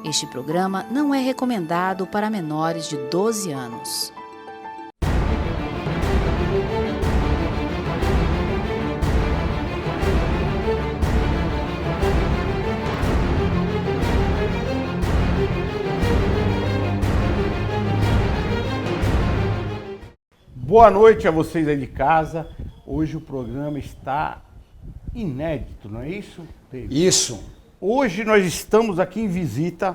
Este programa não é recomendado para menores de 12 anos. Boa noite a vocês aí de casa. Hoje o programa está inédito, não é isso, David? Isso. Hoje nós estamos aqui em visita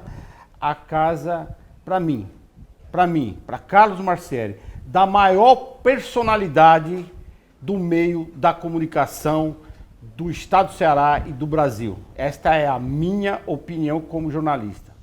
à casa, para Carlos Marcieri, da maior personalidade do meio da comunicação do estado do Ceará e do Brasil. Esta é a minha opinião como jornalista.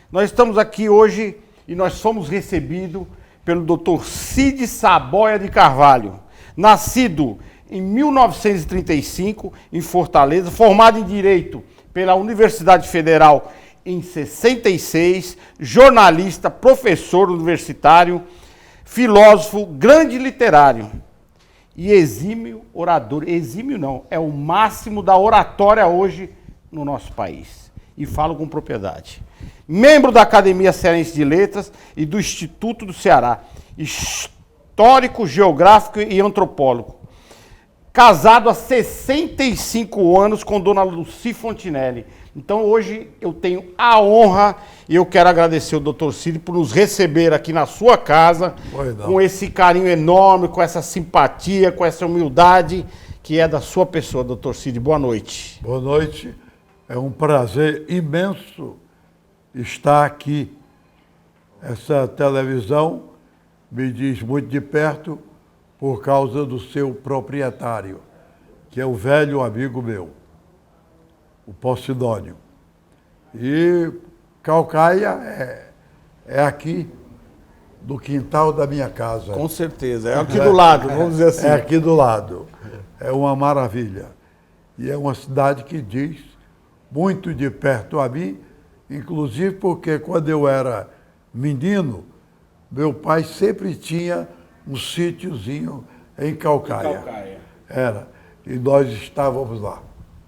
Nós estamos aqui hoje e nós fomos recebidos pelo Dr. Cid Saboia de Carvalho, nascido em 1935 em Fortaleza, formado em Direito pela Universidade Federal em 66, jornalista, professor universitário, filósofo, grande literário e exímio orador. Exímio não, é o máximo da oratória hoje no nosso país. E falo com propriedade. Membro da Academia Cearense de Letras e do Instituto do Ceará, histórico, geográfico e antropólogo. Casado há 65 anos com Dona Lucy Fontinelli. Então hoje eu tenho a honra e eu quero agradecer o Dr. Cid por nos receber aqui na sua casa, com esse carinho enorme, com essa simpatia, com essa humildade que é da sua pessoa, Dr. Cid. Boa noite. Boa noite. É um prazer imenso estar aqui. Essa televisão me diz muito de perto por causa do seu proprietário, que é o velho amigo meu, o Posidônio. E Caucaia é aqui do quintal da minha casa. Com certeza, é aqui do lado, vamos dizer assim. É aqui do lado. É uma maravilha. E é uma cidade que diz muito de perto a mim, inclusive porque quando eu era menino, meu pai sempre tinha um sítiozinho em Caucaia. Era. E nós estávamos lá.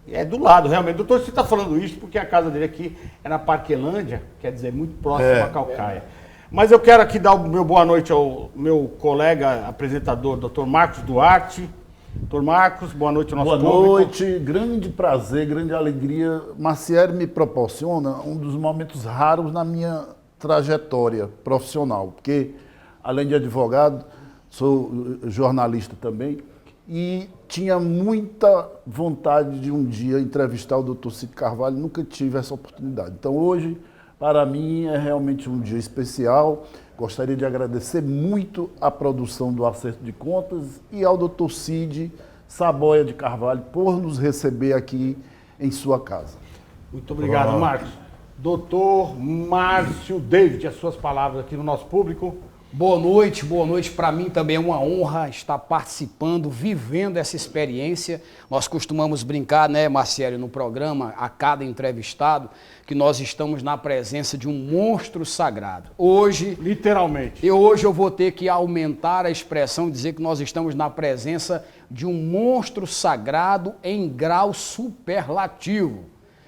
É do lado, realmente. Doutor, você está falando isso porque a casa dele aqui é na Parquelândia, quer dizer, muito próximo a Caucaia. Mas eu quero aqui dar o meu boa noite ao meu colega apresentador, doutor Marcos Duarte. Doutor Marcos, boa noite ao nosso público. Boa noite, grande prazer, grande alegria. Marcieri me proporciona um dos momentos raros na minha trajetória profissional, porque além de advogado, sou jornalista também e tinha muita vontade de um dia entrevistar o Dr. Cid Carvalho, nunca tive essa oportunidade. Então hoje, para mim, é realmente um dia especial. Gostaria de agradecer muito à produção do Acerto de Contas e ao Dr. Cid Saboia de Carvalho por nos receber aqui em sua casa. Muito obrigado, Marcos. Doutor Márcio David, as suas palavras aqui no nosso público. Boa noite. Para mim também é uma honra estar participando, vivendo essa experiência. Nós costumamos brincar, né, Marcieri, no programa, a cada entrevistado, que nós estamos na presença de um monstro sagrado. Hoje, literalmente. Hoje eu vou ter que aumentar a expressão e dizer que nós estamos na presença de um monstro sagrado em grau superlativo,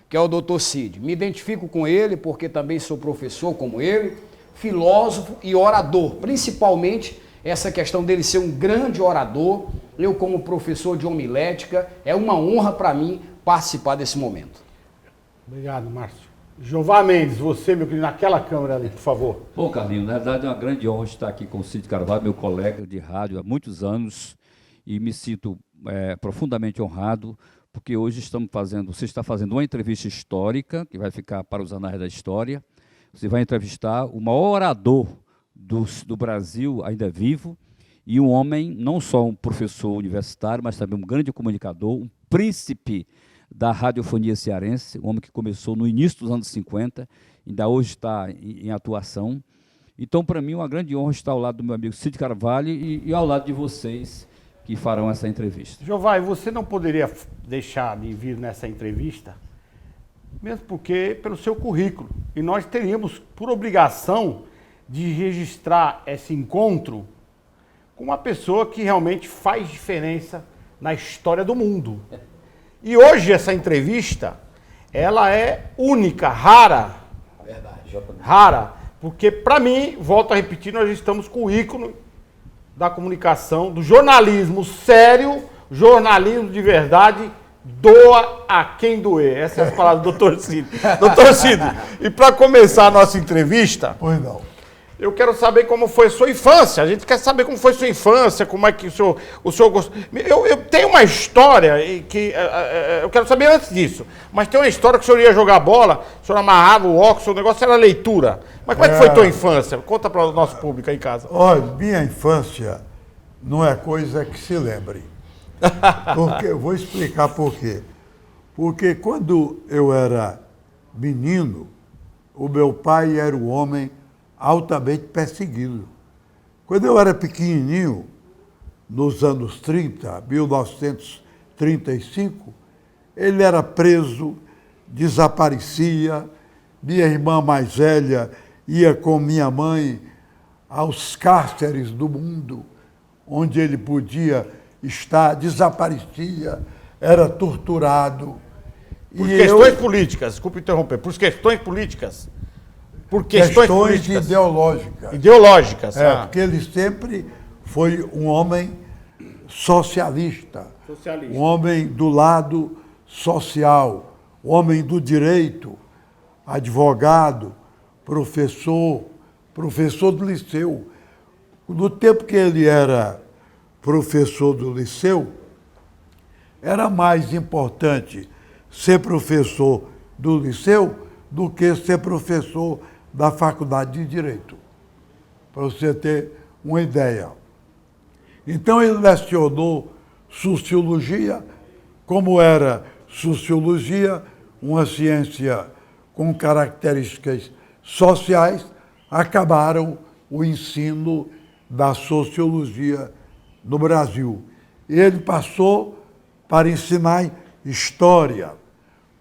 que é o Dr. Cid. Me identifico com ele porque também sou professor como ele, filósofo e orador, principalmente essa questão dele ser um grande orador. Eu, como professor de homilética, é uma honra para mim participar desse momento. Obrigado, Márcio. Jeová Mendes, você, meu querido, naquela câmera ali, por favor. Bom, Carlinhos, na verdade é uma grande honra estar aqui com o Cid Carvalho, meu colega de rádio há muitos anos, e me sinto profundamente honrado, porque hoje você está fazendo uma entrevista histórica, que vai ficar para os anais da história. Você vai entrevistar o maior orador do Brasil, ainda vivo, e um homem, não só um professor universitário, mas também um grande comunicador, um príncipe da radiofonia cearense, um homem que começou no início dos anos 50, ainda hoje está em atuação. Então, para mim, é uma grande honra estar ao lado do meu amigo Cid Carvalho e ao lado de vocês que farão essa entrevista. Jeová, você não poderia deixar de vir nessa entrevista, mesmo porque pelo seu currículo. E nós teríamos por obrigação de registrar esse encontro com uma pessoa que realmente faz diferença na história do mundo. E hoje essa entrevista, ela é única, rara. Verdade. Rara. Porque, para mim, volto a repetir, nós estamos com o ícone da comunicação, do jornalismo sério, jornalismo de verdade, doa a quem doer. Essas são as palavras do doutor Cid. Doutor Cid, e para começar a nossa entrevista, Pois não. eu quero saber como foi sua infância. A gente quer saber como foi sua infância, como é que o senhor gostou. Eu tenho uma história que eu quero saber antes disso. Mas tem uma história que o senhor ia jogar bola, o senhor amarrava o óculos, o negócio era leitura. Mas como é que foi tua infância? Conta para o nosso público aí em casa. Olha, minha infância não é coisa que se lembre. Porque, eu vou explicar por quê. Porque quando eu era menino, o meu pai era um homem altamente perseguido. Quando eu era pequenininho, nos anos 30, 1935, ele era preso, desaparecia, minha irmã mais velha ia com minha mãe aos cárceres do mundo, onde ele podia estar, desaparecia, era torturado. Por questões políticas, desculpe interromper, por questões políticas. Por questões políticas. ideológicas. Ideológicas. Porque ele sempre foi um homem socialista, um homem do lado social, um homem do direito, advogado, professor do liceu. No tempo que ele era professor do liceu, era mais importante ser professor do liceu do que ser professor da Faculdade de Direito, para você ter uma ideia. Então ele lecionou sociologia, como era sociologia, uma ciência com características sociais, acabaram o ensino da sociologia no Brasil. Ele passou para ensinar história.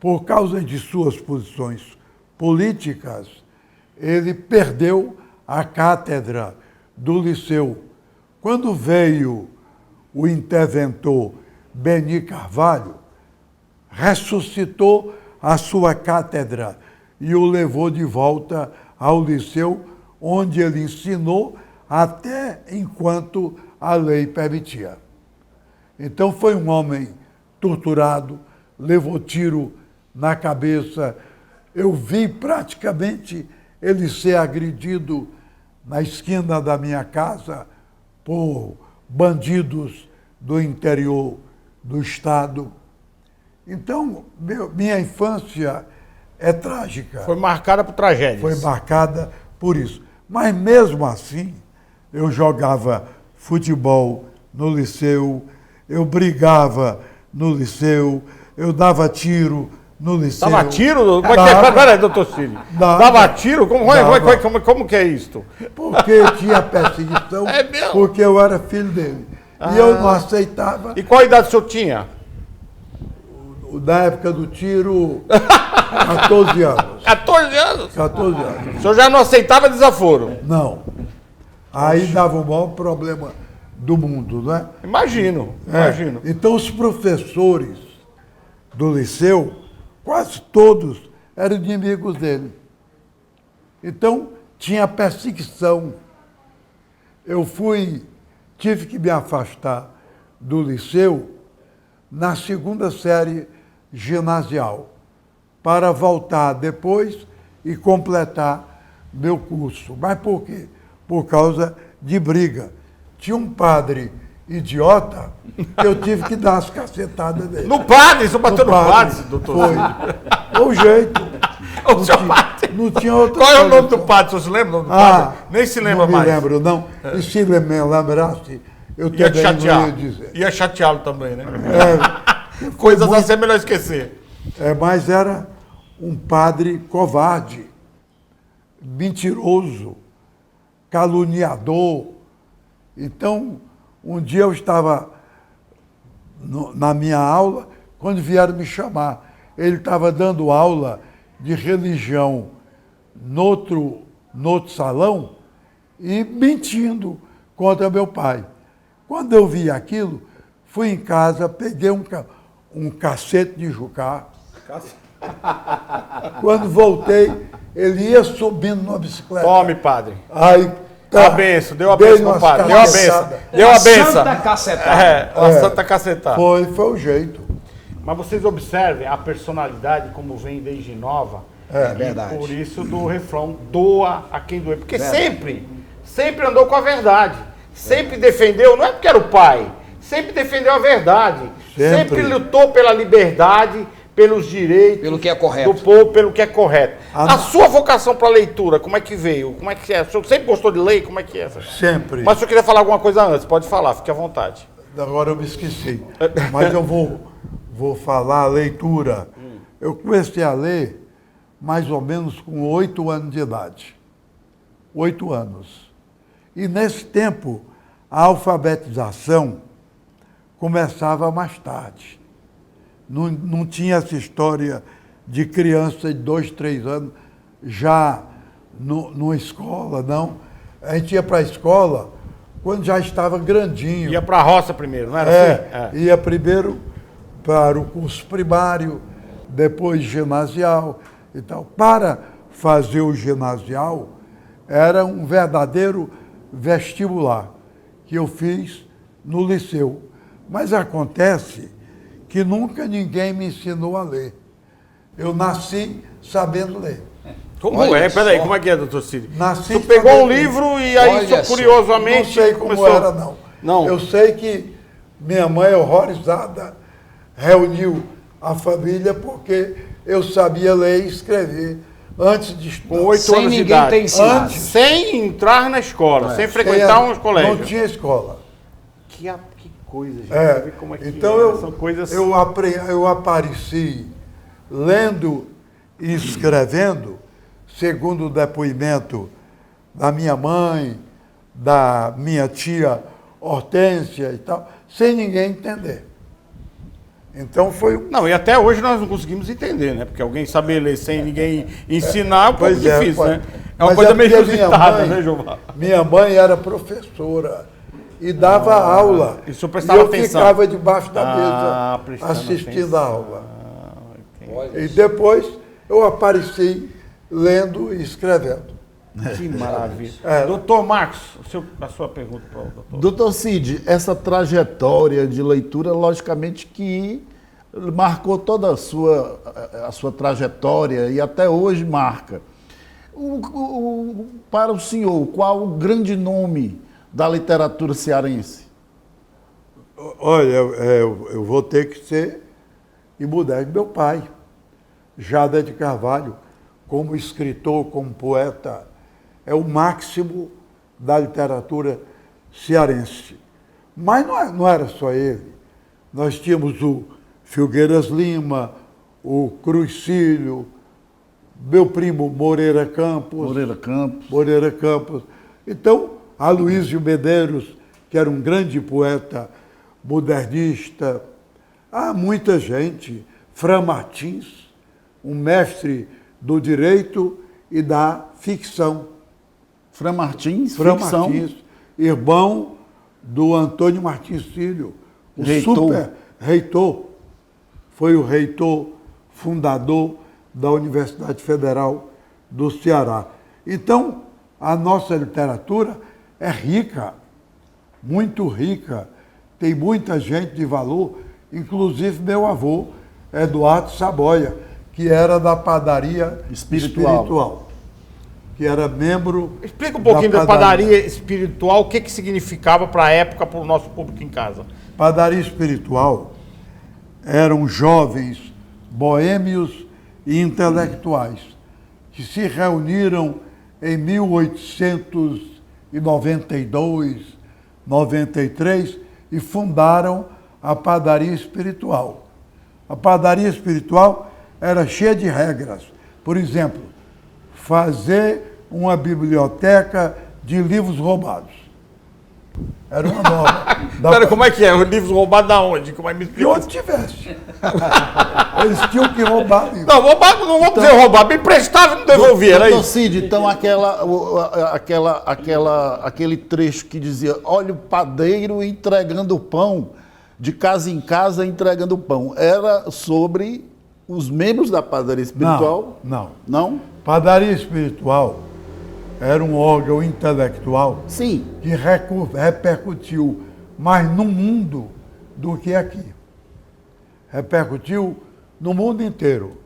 Por causa de suas posições políticas, ele perdeu a cátedra do liceu. Quando veio o interventor Beni Carvalho, ressuscitou a sua cátedra e o levou de volta ao liceu, onde ele ensinou até enquanto a lei permitia. Então foi um homem torturado, levou tiro na cabeça. Eu vi praticamente ele ser agredido na esquina da minha casa por bandidos do interior do estado. Então, minha infância é trágica. Foi marcada por tragédias. Foi marcada por isso. Mas mesmo assim, eu jogava futebol no liceu, eu brigava no liceu, eu dava tiro no liceu. Dava tiro? Peraí, doutor Cid. Dava tiro? Como que é isto? Porque tinha perseguição, porque eu era filho dele. E eu não aceitava. E qual a idade o senhor tinha? Na época do tiro, 14 anos. 14 anos? 14 anos. O senhor já não aceitava desaforo? Não. Aí dava o maior problema do mundo, né? Imagino. Então os professores do liceu, quase todos, eram inimigos dele. Então tinha perseguição. Eu tive que me afastar do liceu na segunda série ginasial, para voltar depois e completar meu curso. Mas por quê? Por causa de briga. Tinha um padre idiota que eu tive que dar as cacetadas dele. No padre? Você bateu no padre, doutor? Foi. O jeito. O seu padre? Não tinha outra Qual é o coisa. nome do padre? Você se lembra o nome do padre? Nem se lembra mais. Não me lembro, não. E se me lembrasse, eu Ia te também chatear. não ia dizer. Ia chateá-lo também, né? Foi Coisas muito- assim é melhor esquecer. Mas era um padre covarde, mentiroso, caluniador. Então, um dia eu estava na minha aula, quando vieram me chamar. Ele estava dando aula de religião no outro salão e mentindo contra meu pai. Quando eu vi aquilo, fui em casa, peguei um cacete de jucá, Quando voltei, ele ia subindo numa bicicleta. Tome, padre. Aí, A benção, deu a dei benção, umas compadre. Deu a benção. cabeçadas. Deu a benção. Santa cacetada. É, a santa cacetada. Foi o jeito. Mas vocês observem a personalidade como vem desde nova. É verdade. Por isso do refrão, doa a quem doer. Porque sempre andou com a verdade. Sempre defendeu, não é porque era o pai, sempre defendeu a verdade. Sempre lutou pela liberdade, pelos direitos Pelo que é correto. do povo, pelo que é correto. A sua vocação para a leitura, como é que veio? Como é que é? O senhor sempre gostou de ler? Como é que é? Sempre. Mas se eu queria falar alguma coisa antes, pode falar, fique à vontade. Agora eu me esqueci. Mas eu vou falar a leitura. Eu comecei a ler mais ou menos com 8 anos de idade. 8 anos. E nesse tempo, a alfabetização começava mais tarde. Não tinha essa história de criança de 2, 3 anos já numa escola, não. A gente ia para a escola quando já estava grandinho. Ia para a roça primeiro, não era assim? Ia primeiro para o curso primário, depois ginasial e tal. Para fazer o ginasial, era um verdadeiro vestibular que eu fiz no liceu. Mas acontece que nunca ninguém me ensinou a ler. Eu nasci sabendo ler. Como Olha é? Peraí, só. como é que é, doutor Cid? Nasci Tu pegou um sabendo ler. livro e aí, Olha só. curiosamente, Não sei como começou... era, não. Não. Eu sei que minha mãe, horrorizada, reuniu a família porque eu sabia ler e escrever antes de estudar. Com 8 Sem anos de ninguém idade. ter ensinado. Sem entrar na escola, sem frequentar uns colégios. Não tinha escola. Que coisa, gente. Você vê como é que Então são coisas... eu apareci lendo e escrevendo, segundo o depoimento da minha mãe, da minha tia Hortência e tal, sem ninguém entender. Então foi um... Não, e até hoje nós não conseguimos entender, né? Porque alguém saber ler sem ninguém ensinar é um pouco Pois é, difícil, né? É uma mas coisa meio porque minha inusitada, mãe- né, Jeová? Minha mãe era professora e dava aula. e o senhor prestava eu atenção? ficava debaixo da Ah, mesa prestando assistindo atenção. a aula. E depois eu apareci lendo e escrevendo. Que maravilha. É. Doutor Marcos, a sua pergunta para o doutor. Doutor Cid, essa trajetória de leitura, logicamente que marcou toda a sua trajetória e até hoje marca. Para o senhor, qual o grande nome da literatura cearense? Olha, eu vou ter que ser imodesto. Meu pai, Jada de Carvalho, como escritor, como poeta, é o máximo da literatura cearense. Mas não era só ele. Nós tínhamos o Filgueiras Lima, o Cruz Cílio, meu primo Moreira Campos. Moreira Campos. Então, Aloísio Medeiros, que era um grande poeta modernista. Há muita gente. Fran Martins, um mestre do direito e da ficção. Fran Martins, Fran ficção. Martins, irmão do Antônio Martins Filho, o Reitor. super reitor. Foi o reitor fundador da Universidade Federal do Ceará. Então, a nossa literatura é rica, muito rica, tem muita gente de valor, inclusive meu avô, Eduardo Saboia, que era da padaria espiritual, que era membro... Explica um pouquinho da padaria espiritual, o que significava para a época, para o nosso público em casa. Padaria espiritual eram jovens boêmios e intelectuais que se reuniram em 1892, 93 e fundaram a Padaria Espiritual. A Padaria Espiritual era cheia de regras. Por exemplo, fazer uma biblioteca de livros roubados. Era uma norma. Pera, como é que é? Os livros roubados da onde? Como é que me De explica? onde tivesse. Eles tinham que roubar livros. Não, roubado, não vamos dizer roubar, me emprestava e não devolvia, era Doutor isso? Cid, então aquele trecho que dizia, olha o padeiro entregando pão, de casa em casa entregando pão, era sobre os membros da padaria espiritual? Não. Não? Padaria espiritual era um órgão intelectual Sim. que repercutiu mais no mundo do que aqui. Repercutiu no mundo inteiro.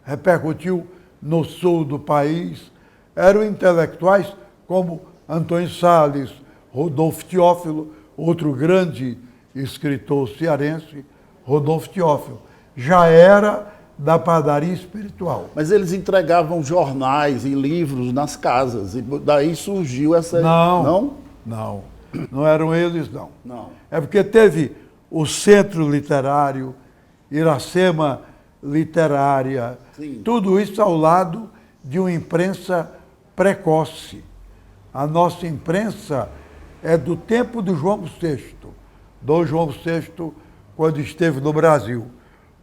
Repercutiu no sul do país. Eram intelectuais como Antônio Salles, Rodolfo Teófilo, outro grande escritor cearense, Rodolfo Teófilo. Já era da padaria espiritual. Mas eles entregavam jornais e livros nas casas. E daí surgiu essa... Não eram eles, não. Não. É porque teve o Centro Literário, Iracema Literária, Sim. tudo isso ao lado de uma imprensa precoce. A nossa imprensa é do tempo do João VI, do João VI, quando esteve no Brasil.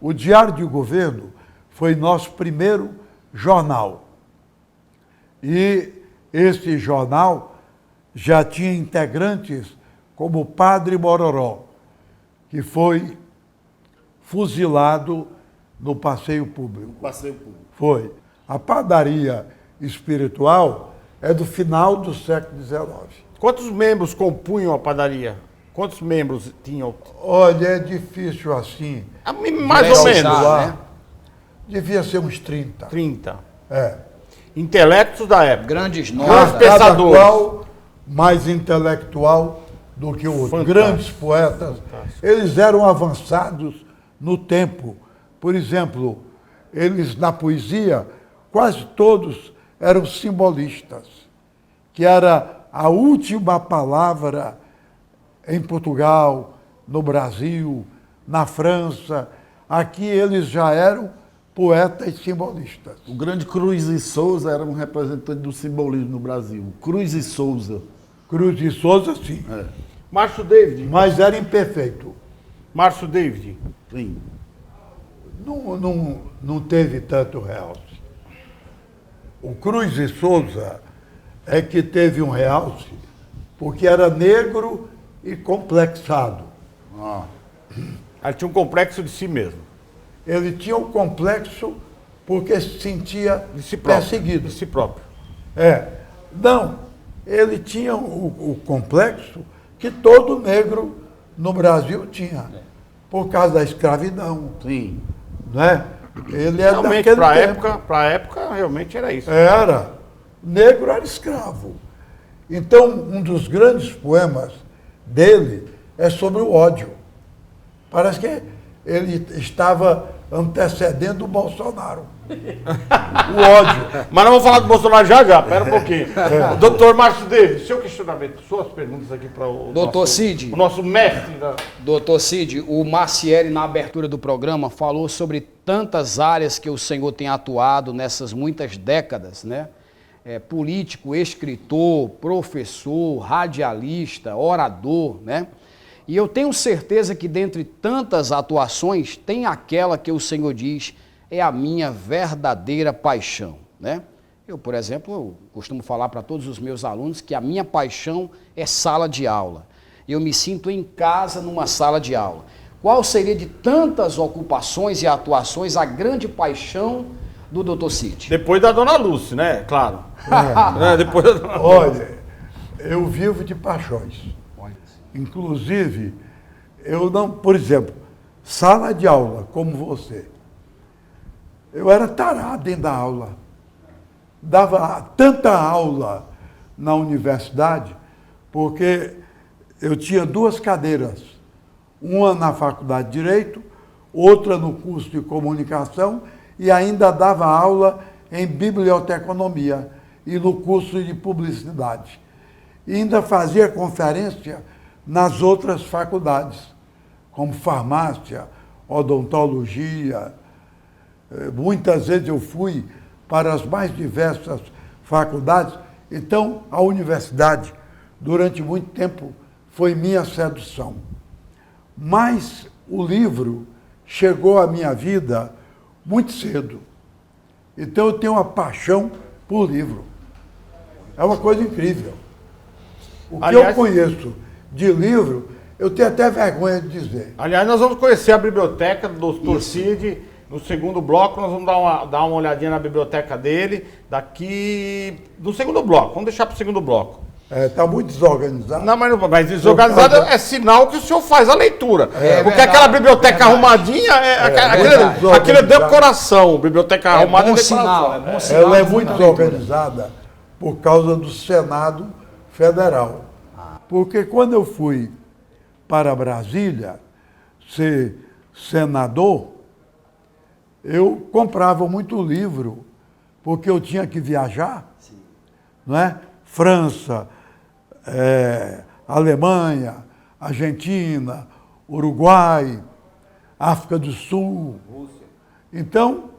O Diário de Governo foi nosso primeiro jornal. E esse jornal já tinha integrantes como o Padre Mororó, que foi fuzilado no passeio público. Passeio público. Foi. A padaria espiritual é do final do século XIX. Quantos membros compunham a padaria? Quantos membros tinham? Olha, é difícil assim. Mais ou menos. Lá, né? devia ser uns 30. 30. É. Intelectos da época. Grandes Grandes nomes. Cada pensadores. qual mais intelectual do que o outro. Fantástico. Grandes poetas. Eles eram avançados no tempo. Por exemplo, eles na poesia, quase todos eram simbolistas, que era a última palavra em Portugal, no Brasil, na França. Aqui eles já eram poetas simbolistas. O grande Cruz e Souza era um representante do simbolismo no Brasil. Cruz e Souza. Cruz e Souza, sim. Márcio David. Mas era imperfeito. Márcio David. Sim. Não teve tanto realce. O Cruz e Souza é que teve um realce porque era negro e complexado. Ele tinha um complexo de si mesmo. Ele tinha um complexo porque se sentia De si próprio. perseguido. De si próprio. Não, ele tinha o complexo que todo negro no Brasil tinha, por causa da escravidão. Sim. Né? Ele é Realmente, daquele para tempo. a época, realmente era isso. Era. Negro era escravo. Então, um dos grandes poemas dele é sobre o ódio. Parece que ele estava antecedendo o Bolsonaro. O ódio. Mas nós vamos falar do Bolsonaro já, pera um pouquinho. Doutor Márcio David, seu questionamento, suas perguntas aqui para o Doutor Cid. o nosso mestre. Doutor Cid, o Marcieri, na abertura do programa, falou sobre tantas áreas que o senhor tem atuado nessas muitas décadas, né? Político, escritor, professor, radialista, orador, né? E eu tenho certeza que dentre tantas atuações, tem aquela que o senhor diz é a minha verdadeira paixão, né? Eu, por exemplo, eu costumo falar para todos os meus alunos que a minha paixão é sala de aula. Eu me sinto em casa numa sala de aula. Qual seria de tantas ocupações e atuações a grande paixão do Dr. Cid? Depois da Dona Lúcia, né? Claro. Depois da Dona Lúcia. Olha, eu vivo de paixões. Inclusive, eu não, por exemplo, sala de aula, como você. Eu era tarado em dar aula. Dava tanta aula na universidade, porque eu tinha 2 cadeiras. Uma na faculdade de Direito, outra no curso de Comunicação, e ainda dava aula em Biblioteconomia e no curso de Publicidade. E ainda fazia conferência nas outras faculdades, como farmácia, odontologia. Muitas vezes eu fui para as mais diversas faculdades. Então, a universidade, durante muito tempo, foi minha sedução. Mas o livro chegou à minha vida muito cedo. Então, eu tenho uma paixão por livro. É uma coisa incrível. O que eu conheço de livro, eu tenho até vergonha de dizer. Aliás, nós vamos conhecer a biblioteca do Dr. Cid, No segundo bloco, nós vamos dar uma olhadinha na biblioteca dele. No segundo bloco, vamos deixar para o segundo bloco. Está muito desorganizado. Não, mas desorganizado é sinal que o senhor faz a leitura. Porque verdade, aquela biblioteca arrumadinha, aquilo é decoração. Biblioteca arrumada bom é decoração. sinal, é bom sinal. Ela é muito desorganizada por causa do Senado Federal. Porque quando eu fui para Brasília ser senador, eu comprava muito livro, porque eu tinha que viajar, não é? França, Alemanha, Argentina, Uruguai, África do Sul. Rússia. Então,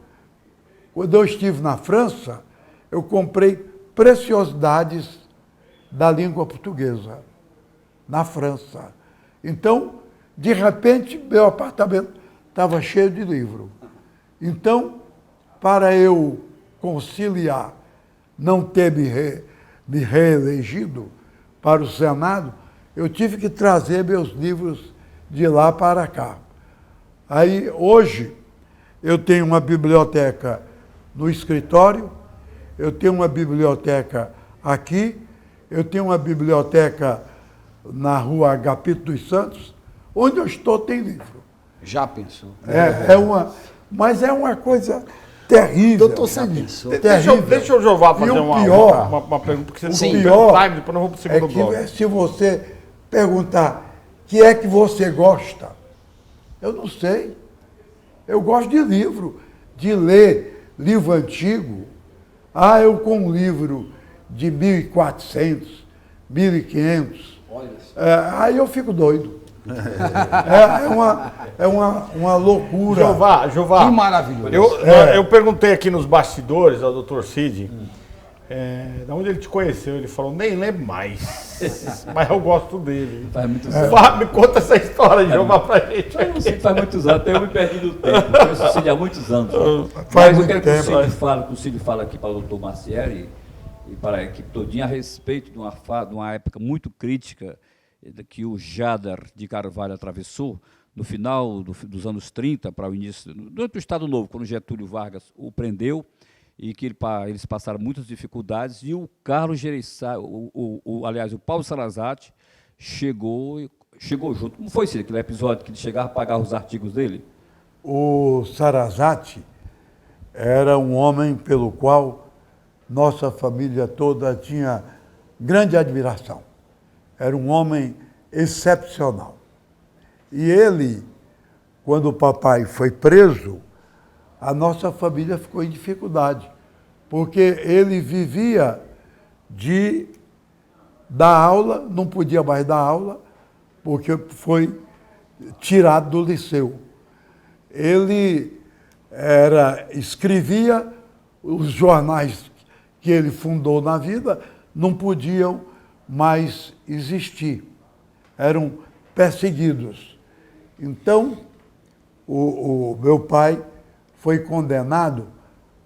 quando eu estive na França, eu comprei preciosidades da língua portuguesa, na França. Então, de repente, meu apartamento estava cheio de livro. Então, para eu conciliar, não ter me reelegido para o Senado, eu tive que trazer meus livros de lá para cá. Aí, hoje, eu tenho uma biblioteca no escritório, eu tenho uma biblioteca aqui, eu tenho uma biblioteca na rua Agapito dos Santos, onde eu estou tem livro. Já pensou? Mas é uma coisa terrível. Doutor Cid, Deixa o Jová fazer uma pergunta, porque você o tem pior time, depois nós vamos para o segundo bloco. é que se você perguntar o que é que você gosta, eu não sei. Eu gosto de livro, de ler livro antigo. Eu com um livro de 1.400, 1.500, aí eu fico doido. É uma loucura. Jová, Que maravilhoso. Eu perguntei aqui nos bastidores ao doutor Cid, de onde ele te conheceu. Ele falou, nem lembro mais, mas eu gosto dele. Faz muitos anos. Me conta essa história, Jová, pra gente. Faz muitos anos, até eu me perdi no tempo. Conheço o Cid há muitos anos. Faz Mas eu muito quero tempo. que o Cid fale aqui para o doutor Macieri e para a equipe todinha a respeito de uma época muito crítica que o Jader de Carvalho atravessou no final dos anos 30 para o início, durante o Estado Novo, quando Getúlio Vargas o prendeu e que eles passaram muitas dificuldades, e o Carlos Gereissati, aliás, o Paulo Sarazate chegou junto. Como foi, Cid, aquele episódio que ele chegava a pagar os artigos dele? O Sarazate era um homem pelo qual nossa família toda tinha grande admiração. Era um homem excepcional. E ele, quando o papai foi preso, a nossa família ficou em dificuldade, porque ele vivia de dar aula, não podia mais dar aula, porque foi tirado do liceu. Ele escrevia, os jornais que ele fundou na vida não podiam mais existir, eram perseguidos. Então, o meu pai foi condenado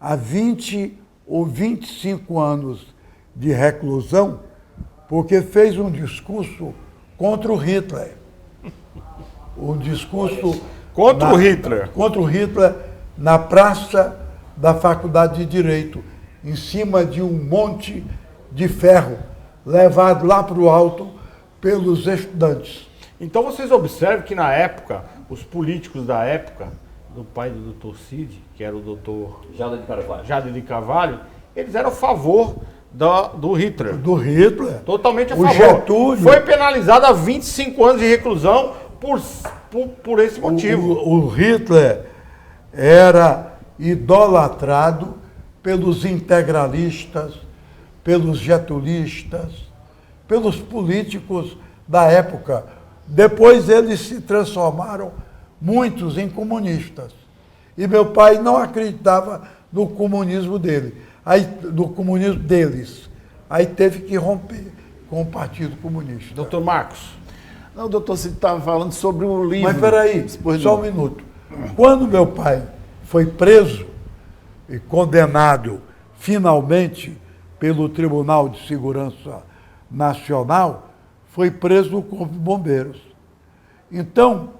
a 20 ou 25 anos de reclusão porque fez um discurso contra o Hitler. Um discurso Contra o Hitler? Contra o Hitler na praça da Faculdade de Direito, em cima de um monte de ferro, levado lá para o alto pelos estudantes. Então vocês observam que na época, os políticos da época, do pai do doutor Cid, que era o doutor Jader de Carvalho, eles eram a favor do Hitler. Do Hitler. Totalmente a o favor. Getúlio, foi penalizado a 25 anos de reclusão por esse motivo. O Hitler era idolatrado pelos integralistas, pelos getulistas, pelos políticos da época. Depois eles se transformaram, muitos, em comunistas. E meu pai não acreditava no comunismo dele, no comunismo deles. Aí teve que romper com o Partido Comunista. Doutor Marcos. Não, o doutor Cid estava falando sobre o livro. Mas peraí, só um minuto. Quando meu pai foi preso e condenado finalmente pelo Tribunal de Segurança Nacional, foi preso no Corpo de Bombeiros. Então,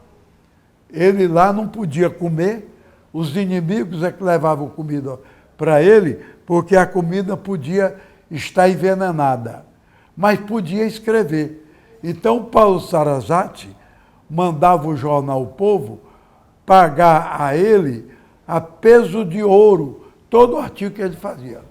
ele lá não podia comer, Os inimigos é que levavam comida para ele, porque a comida podia estar envenenada, mas podia escrever. Então, Paulo Sarrasate mandava o jornal O Povo pagar a ele a peso de ouro todo o artigo que ele fazia.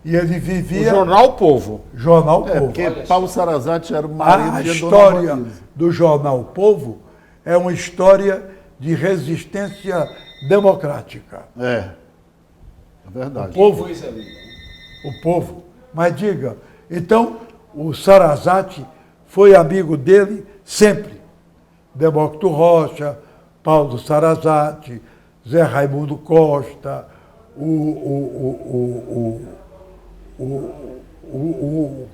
E ele vivia... O Jornal O Povo. Jornal O É, Povo. porque Paulo Sarrasate era o marido A de Dona história Marilza. do Jornal O Povo é uma história de resistência democrática. É verdade. Povo, Coisa linda. o povo. Mas diga, então o Sarrasate foi amigo dele sempre. Demócrito Rocha, Paulo Sarrasate, Zé Raimundo Costa, o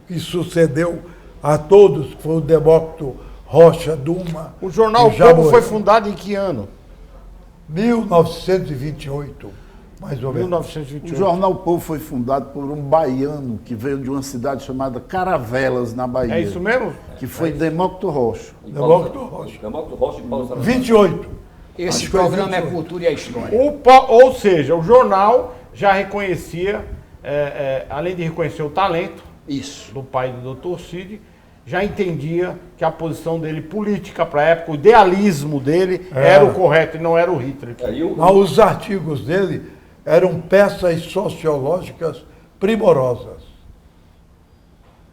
que sucedeu a todos, que foi o Demócrito Rocha Duma. O Jornal O que já Povo foi morreu. fundado em que ano? 1928, mais ou menos. O 1928. Jornal O Povo foi fundado por um baiano que veio de uma cidade chamada Caravelas, na Bahia. É isso mesmo? Que foi Demócrito Rocha. Demócrito Rocha. Demócrito Rocha e Paulo Sarrasate. 28. Esse Acho que foi programa é 28. Cultura e a História. Ou seja, o jornal já reconhecia, além de reconhecer o talento Isso. do pai do Dr. Cid, já entendia que a posição dele política para a época, o idealismo dele era o correto e não era o Hitler. Aí o- Mas os artigos dele eram peças sociológicas primorosas.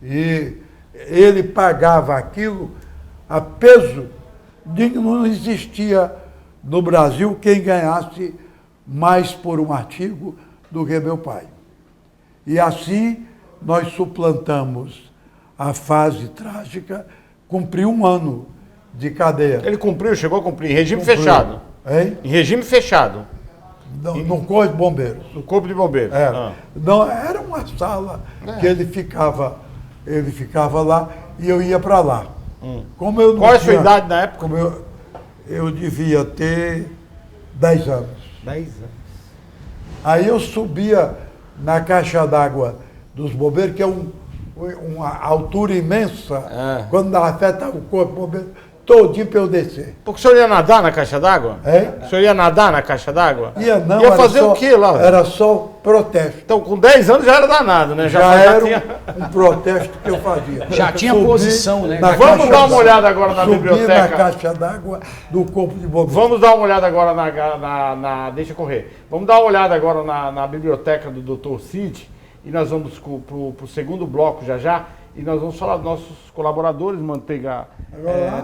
E ele pagava aquilo a peso de que não existia no Brasil quem ganhasse mais por um artigo do que meu pai. E assim nós suplantamos a fase trágica, cumpriu 1 ano de cadeia. Ele cumpriu, chegou a cumprir, em regime Cumpriu. fechado. Hein? Em regime fechado, No Corpo de Bombeiros. no Corpo de Bombeiros. Era. Ah. Não, era uma sala que ele ficava lá e eu ia para lá. Como eu não Qual é a sua tinha- idade na época? Como eu devia ter 10 anos. 10 anos. Aí eu subia na caixa d'água dos bombeiros, que é uma altura imensa, quando afeta o corpo do bombeiro, todinho para eu descer. Porque o senhor ia nadar na caixa d'água? Hein? O senhor ia nadar na caixa d'água? Ia não, Ia era fazer só- o quê lá? Era só protesto. Então, com 10 anos já era danado, né? Já era tinha... um protesto que eu fazia. Já tinha Subi posição, né? na Vamos caixa dar uma d'água. olhada agora na Subi biblioteca. na caixa d'água do Corpo de Bombeiros. Vamos dar uma olhada agora deixa eu correr. Vamos dar uma olhada agora na biblioteca do Dr. Cid e nós vamos para o segundo bloco já e nós vamos falar dos nossos colaboradores, Manteiga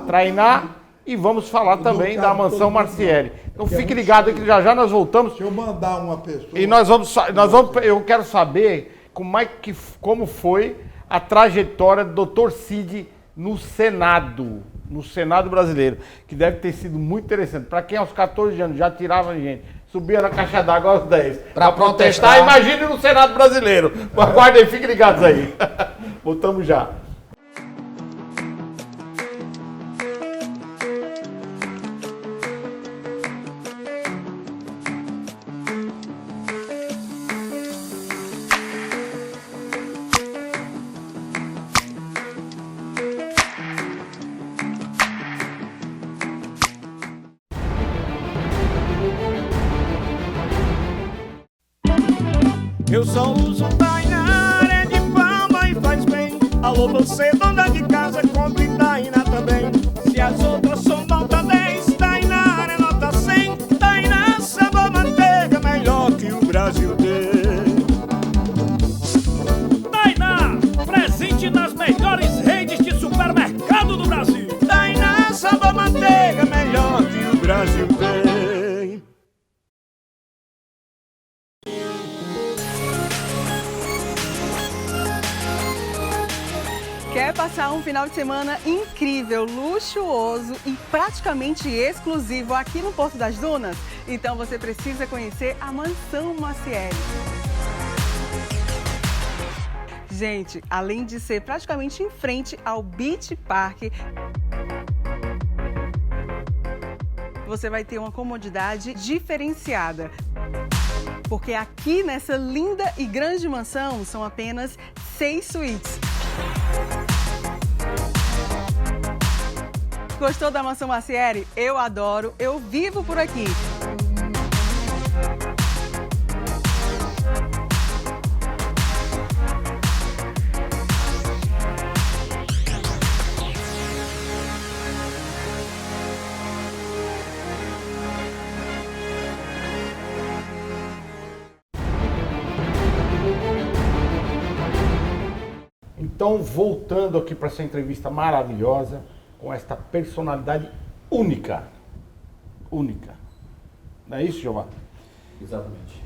Trainá, e vamos falar também da Mansão Marcieri. Então fique ligado aí que já nós voltamos. Deixa eu mandar uma pessoa. E eu quero saber como foi a trajetória do Dr. Cid no Senado brasileiro, que deve ter sido muito interessante. Para quem aos 14 anos já tirava gente, subia na caixa d'água aos 10 Pra protestar. imagine no Senado brasileiro. Aguardem, fiquem ligados aí. Voltamos já. Eu só uso Tainá, é de palma e faz bem. Alô, você, dona de casa, compre Tainá também. Se as outras são nota 10, Tainá é nota 100. Tainá, sabor manteiga, melhor que o Brasil tem. Tainá, presente nas melhores redes de supermercado do Brasil. Tainá, sabor manteiga, melhor que o Brasil tem. Quer passar um final de semana incrível, luxuoso e praticamente exclusivo aqui no Porto das Dunas? Então você precisa conhecer a Mansão Marcieri. Gente, além de ser praticamente em frente ao Beach Park, você vai ter uma comodidade diferenciada. Porque aqui nessa linda e grande mansão são apenas 6 suítes. Gostou da Mansão Marcieri? Eu adoro, eu vivo por aqui. Então, voltando aqui para essa entrevista maravilhosa, com esta personalidade única. Única. Não é isso, Giovanni? Exatamente.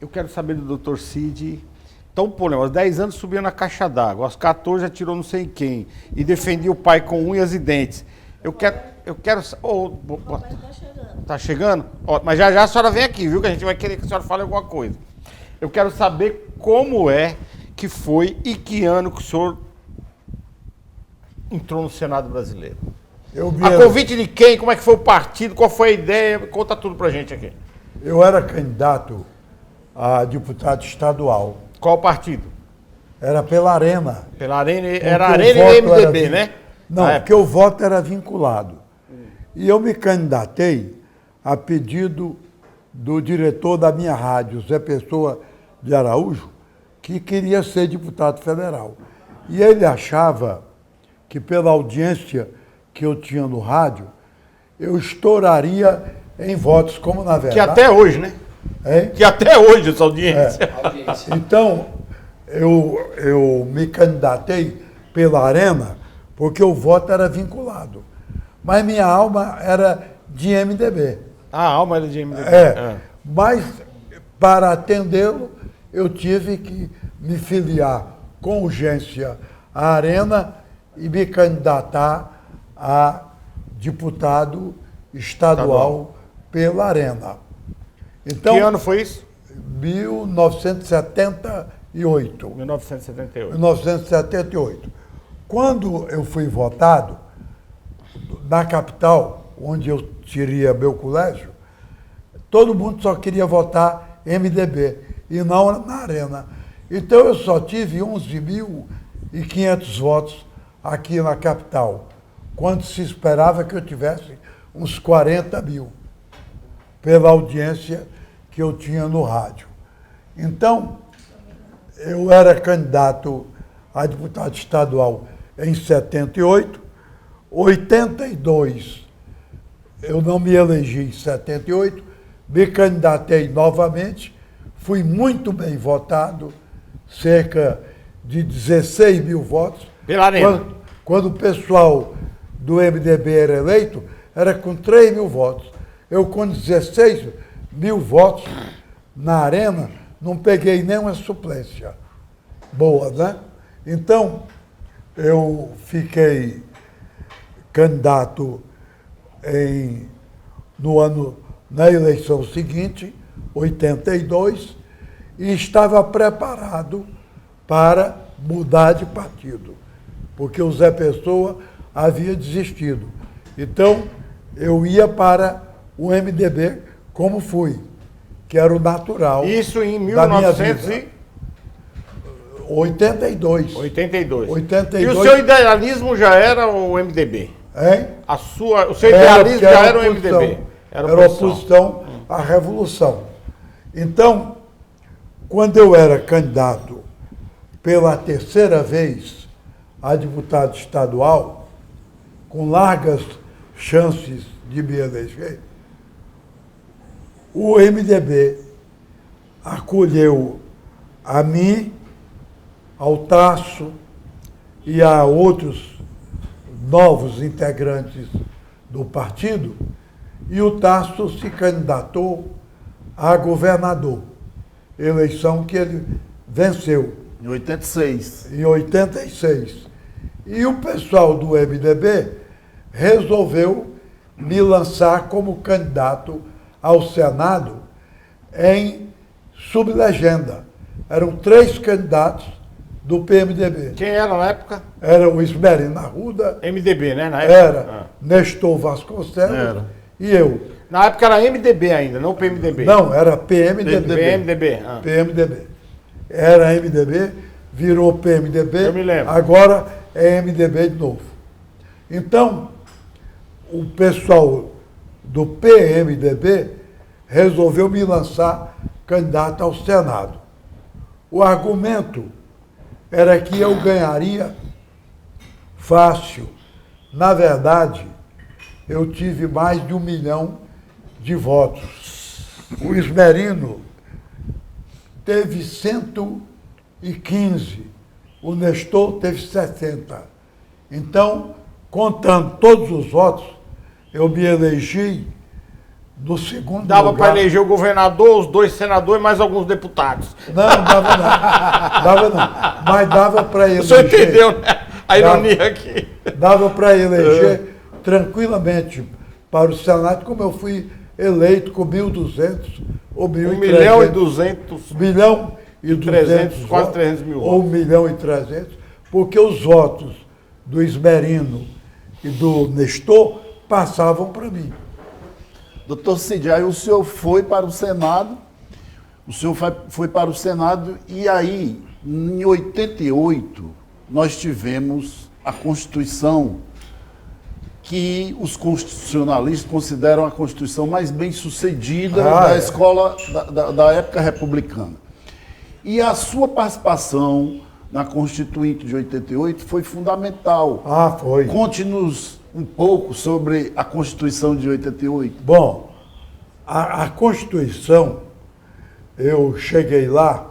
Eu quero saber do Dr. Cid. Então, pô, né, aos 10 anos subiu na caixa d'água, aos 14 atirou não sei quem, e defendia o pai com unhas e dentes. Eu quero... Tá chegando? Ó, mas já a senhora vem aqui, viu? Que a gente vai querer que a senhora fale alguma coisa. Eu quero saber como é que foi e que ano que o senhor entrou no Senado brasileiro. A convite de quem? Como é que foi o partido? Qual foi a ideia? Conta tudo pra gente aqui. Eu era candidato a deputado estadual. Qual partido? Era pela Arena. Pela Arena, era Arena e MDB, né? Não, porque o voto era vinculado. E eu me candidatei a pedido do diretor da minha rádio, Zé Pessoa de Araújo, que queria ser deputado federal. E ele achava que pela audiência que eu tinha no rádio, eu estouraria em votos, como na verdade... Que até hoje, né? Hein? Que até hoje essa audiência. É. Então, eu me candidatei pela Arena porque o voto era vinculado. Mas minha alma era de MDB. Ah, a alma era de MDB. Mas, para atendê-lo, eu tive que me filiar com urgência à Arena e me candidatar a deputado estadual pela Arena. Então, que ano foi isso? 1978. 1978. 1978. Quando eu fui votado, na capital, onde eu teria meu colégio, todo mundo só queria votar MDB e não na Arena. Então eu só tive 11.500 votos aqui na capital, quando se esperava que eu tivesse uns 40 mil, pela audiência que eu tinha no rádio. Então, eu era candidato a deputado estadual em 78, 82, eu não me elegi em 78, me candidatei novamente, fui muito bem votado, cerca de 16 mil votos. Pela Arena. Quando o pessoal do MDB era eleito, era com 3 mil votos. Eu, com 16 mil votos na Arena, não peguei nenhuma suplência boa, né? Então, eu fiquei candidato na eleição seguinte, 82, e estava preparado para mudar de partido, porque o Zé Pessoa havia desistido. Então, eu ia para o MDB como fui, que era o natural. Isso em da minha vida. 1982. 82. E o seu idealismo já era o MDB? Hein? O seu idealismo já era o MDB? Era oposição à Revolução. Então, quando eu era candidato pela terceira vez a deputado estadual, com largas chances de me eleger, o MDB acolheu a mim, ao Tasso e a outros novos integrantes do partido, e o Tasso se candidatou a governador, eleição que ele venceu. Em 86. Em 86. E o pessoal do MDB resolveu me lançar como candidato ao Senado em sublegenda. Eram 3 candidatos do PMDB. Quem era na época? Era o Esmerino Arruda. MDB, né? Na época? Era Nestor Vasconcelos e eu. Na época era MDB ainda, não PMDB. Não, era PMDB. PMDB. PMDB. Era MDB, virou PMDB. Eu me lembro. Agora é MDB de novo. Então, o pessoal do PMDB resolveu me lançar candidato ao Senado. O argumento era que eu ganharia fácil. Na verdade, eu tive mais de 1 milhão de votos. O Esmerino teve 115 o Nestor teve 60. Então, contando todos os votos, eu me elegi no segundo Dava lugar. para eleger o governador, os 2 senadores e mais alguns deputados. Não, dava não. Dava não. Mas dava para eleger. O senhor entendeu, né? A ironia aqui. Dava para eleger tranquilamente para o Senado, como eu fui eleito com 1.200 ou 1.300. 1.200.000. 1.300.000 quase votos, 300 mil ou votos. 1.300.000, porque os votos do Esmerino e do Nestor passavam para mim. Doutor Cid, aí o senhor foi para o Senado, foi para o Senado e aí, em 88, nós tivemos a Constituição que os constitucionalistas consideram a Constituição mais bem sucedida da escola da época republicana. E a sua participação na Constituinte de 88 foi fundamental. Foi. Conte-nos um pouco sobre a Constituição de 88. Bom, a Constituição, eu cheguei lá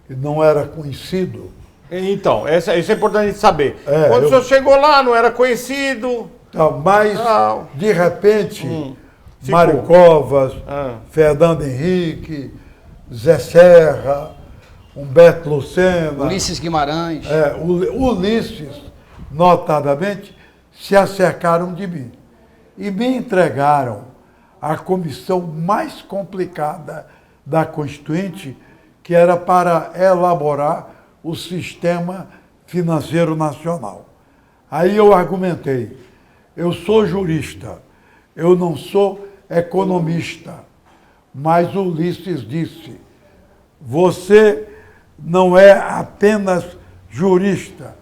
e não era conhecido. Então, isso é importante saber. É, Quando o senhor chegou lá, não era conhecido. Mas, de repente, Mário Covas, Fernando Henrique, Zé Serra, Humberto Lucena, Ulisses Guimarães. Ulisses, notadamente, se acercaram de mim e me entregaram a comissão mais complicada da Constituinte, que era para elaborar o sistema financeiro nacional. Aí eu argumentei, eu sou jurista, eu não sou economista, mas o Ulisses disse, você não é apenas jurista,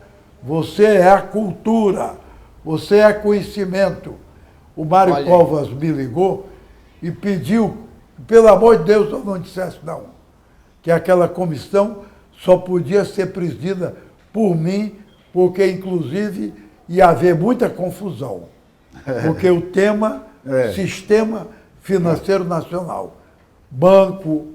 você é a cultura, você é conhecimento. O Mário Covas me ligou e pediu, pelo amor de Deus, eu não dissesse não, que aquela comissão só podia ser presidida por mim, porque, inclusive, ia haver muita confusão. Porque o tema, Sistema Financeiro Nacional, Banco,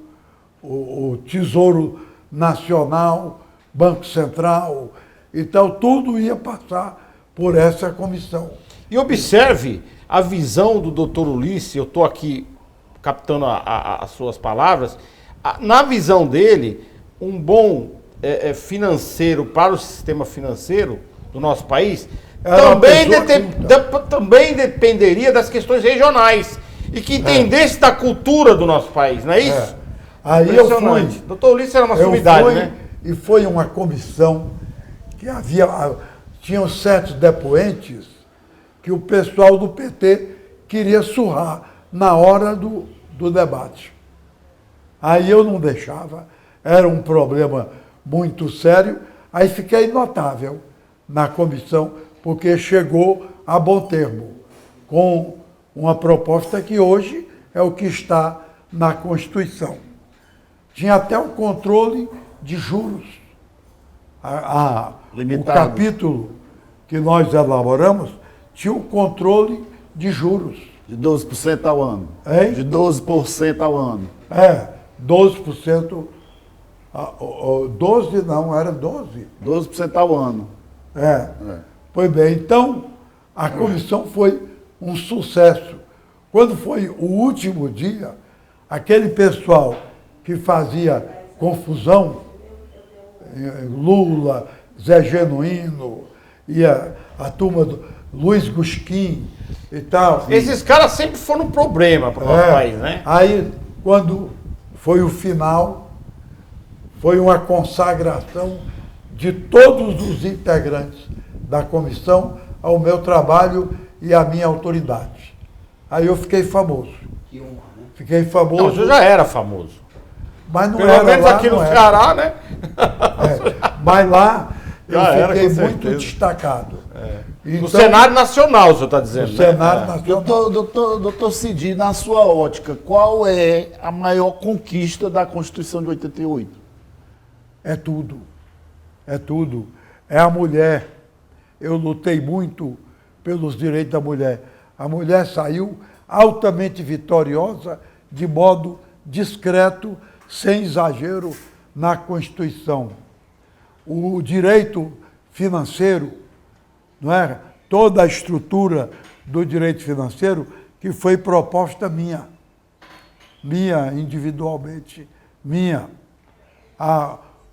o Tesouro Nacional, Banco Central, então tudo ia passar por essa comissão. E observe a visão do doutor Ulisses, eu estou aqui captando as suas palavras, na visão dele, um bom financeiro para o sistema financeiro do nosso país também dependeria das questões regionais e que entendesse da cultura do nosso país, não é isso? Aí eu fui. Doutor Ulisses era uma sumidade, né? E foi uma comissão que tinham certos depoentes que o pessoal do PT queria surrar na hora do debate. Aí eu não deixava, era um problema muito sério, aí fiquei notável na comissão, porque chegou a bom termo, com uma proposta que hoje é o que está na Constituição. Tinha até o controle de juros. O capítulo que nós elaboramos tinha o controle de juros. De 12% ao ano. Hein? De 12% ao ano. 12%. 12 não, era 12. 12% ao ano. Pois bem, então a comissão foi um sucesso. Quando foi o último dia, aquele pessoal que fazia confusão, Lula, Zé Genuíno, e a turma do Luiz Gusquim e tal. Esses caras sempre foram um problema para o nosso país, né? Aí, quando foi o final, foi uma consagração de todos os integrantes da comissão ao meu trabalho e à minha autoridade. Aí eu fiquei famoso. Que honra, né? Fiquei famoso. Não, você já era famoso. Mas não Pelo era menos lá, aqui no não era. Ceará, né? Mas lá eu Já era, fiquei com muito certeza. destacado. No cenário nacional, o senhor está dizendo, No né? cenário nacional. Doutor Cid, na sua ótica, qual é a maior conquista da Constituição de 88? É tudo. É tudo. É a mulher. Eu lutei muito pelos direitos da mulher. A mulher saiu altamente vitoriosa, de modo discreto, sem exagero, na Constituição. o direito financeiro, não é? Toda a estrutura do direito financeiro que foi proposta minha individualmente, minha.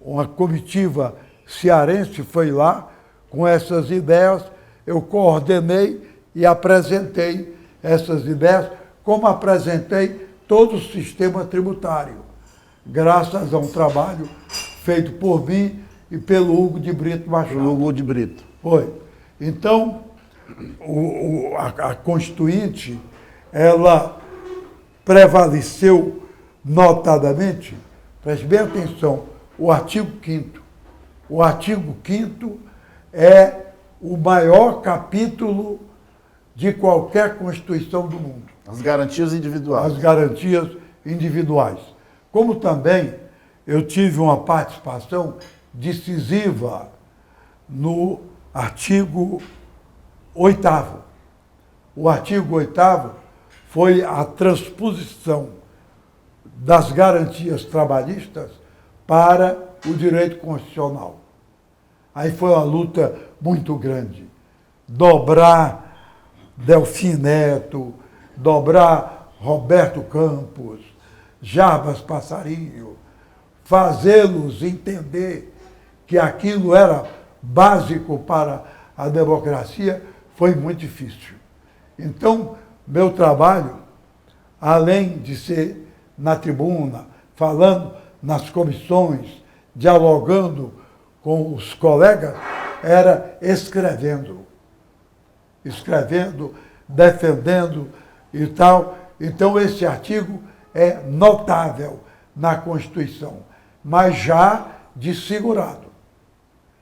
Uma comitiva cearense foi lá com essas ideias, eu coordenei e apresentei essas ideias, como apresentei todo o sistema tributário, graças a um trabalho feito por mim e pelo Hugo de Brito Machado. Hugo de Brito. Foi. Então, a Constituinte, ela prevaleceu notadamente, preste bem atenção, o artigo 5º. O artigo 5º é o maior capítulo de qualquer Constituição do mundo. As garantias individuais. As garantias individuais. Como também eu tive uma participação decisiva no artigo 8º. O artigo 8º foi a transposição das garantias trabalhistas para o direito constitucional. Aí foi uma luta muito grande. Dobrar Delfim Neto, dobrar Roberto Campos, Jarbas Passarinho, fazê-los entender que aquilo era básico para a democracia, foi muito difícil. Então, meu trabalho, além de ser na tribuna, falando nas comissões, dialogando com os colegas, era escrevendo, defendendo e tal. Então, esse artigo é notável na Constituição, mas já desfigurado.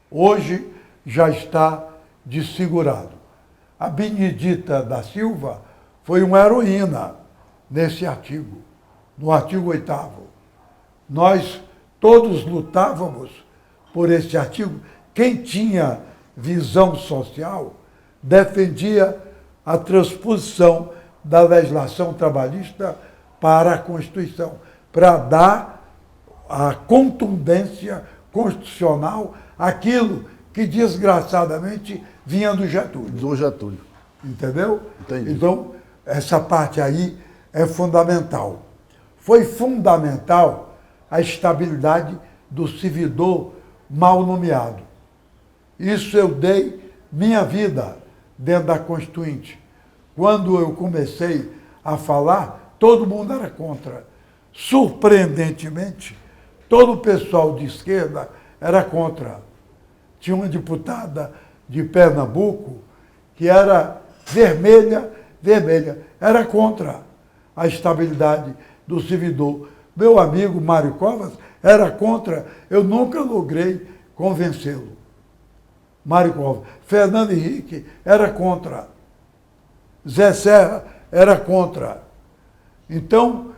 Hoje já está desfigurado. A Benedita da Silva foi uma heroína nesse artigo, no artigo 8º. Nós todos lutávamos por esse artigo. Quem tinha visão social defendia a transposição da legislação trabalhista para a Constituição, para dar a contundência constitucional àquilo que desgraçadamente vinha do Getúlio. Do Getúlio. Entendeu? Entendi. Então, essa parte aí é fundamental. Foi fundamental a estabilidade do servidor mal nomeado. Isso eu dei minha vida dentro da Constituinte. Quando eu comecei a falar, todo mundo era contra. Surpreendentemente, todo o pessoal de esquerda era contra. Tinha uma deputada de Pernambuco que era vermelha, era contra a estabilidade do servidor. Meu amigo Mário Covas era contra, eu nunca logrei convencê-lo. Mário Covas. Fernando Henrique era contra. Zé Serra era contra. Então,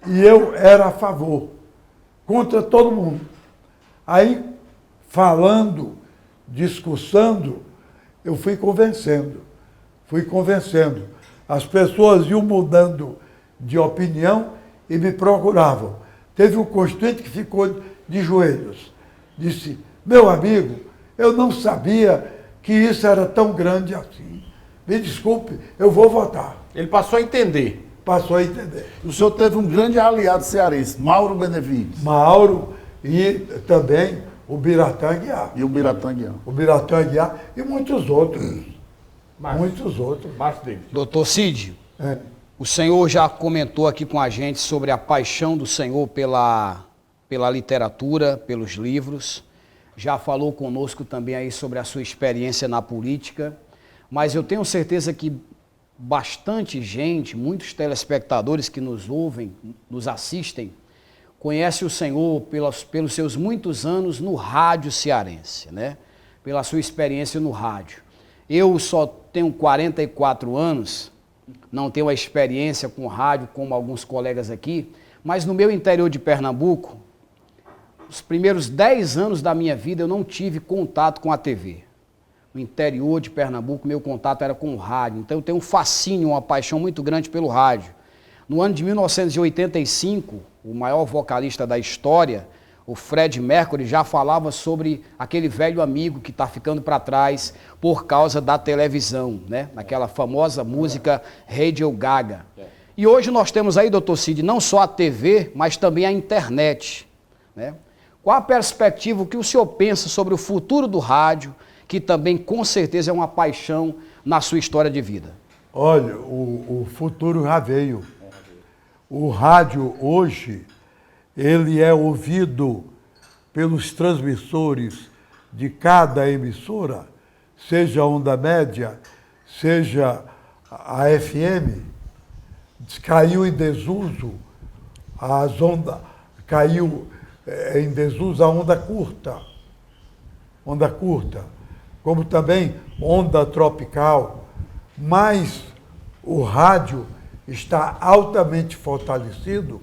e eu era a favor, contra todo mundo. Aí, falando, discussando, eu fui convencendo. As pessoas iam mudando de opinião e me procuravam. Teve um constituinte que ficou de joelhos. Disse, meu amigo, eu não sabia que isso era tão grande assim. Me desculpe, eu vou votar. Ele passou a entender. Passou a entender. O senhor teve um grande aliado cearense, Mauro Benevides. Mauro e também o Biratã Aguiar. E o Biratã Aguiar. O Biratã Aguiar e muitos outros. Márcio Davis. Doutor Cid, o senhor já comentou aqui com a gente sobre a paixão do senhor pela literatura, pelos livros. Já falou conosco também aí sobre a sua experiência na política. Mas eu tenho certeza que bastante gente, muitos telespectadores que nos ouvem, nos assistem, conhece o senhor pelos seus muitos anos no rádio cearense, né? Pela sua experiência no rádio. Eu só tenho 44 anos, não tenho a experiência com rádio como alguns colegas aqui, mas no meu interior de Pernambuco, os primeiros 10 anos da minha vida eu não tive contato com a TV. No interior de Pernambuco, meu contato era com o rádio. Então eu tenho um fascínio, uma paixão muito grande pelo rádio. No ano de 1985, o maior vocalista da história, O Fred Mercury já falava sobre aquele velho amigo que está ficando para trás por causa da televisão, né? Naquela famosa música Radio Gaga. E hoje nós temos aí, doutor Cid, não só a TV, mas também a internet, né? Qual a perspectiva, o que o senhor pensa sobre o futuro do rádio, que também com certeza é uma paixão na sua história de vida? Olha, o futuro já veio. O rádio hoje, ele é ouvido pelos transmissores de cada emissora, seja a onda média, seja a FM, caiu em desuso caiu em desuso a onda curta, como também onda tropical, mas o rádio está altamente fortalecido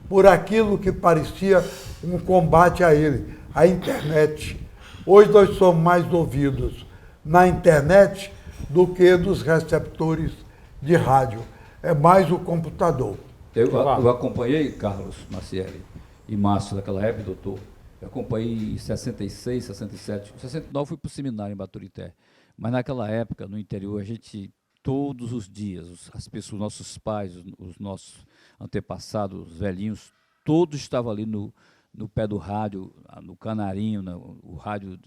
por aquilo que parecia um combate a ele, a internet. Hoje nós somos mais ouvidos na internet do que dos receptores de rádio. É mais o computador. Eu acompanhei, Carlos Macieli e Márcio, naquela época, doutor. Eu acompanhei em 66, 67. Em 69 fui para o seminário em Baturité. Mas naquela época, no interior, a gente, todos os dias, as pessoas, nossos pais, os nossos antepassados, os velhinhos, todos estavam ali no pé do rádio, no Canarinho, o rádio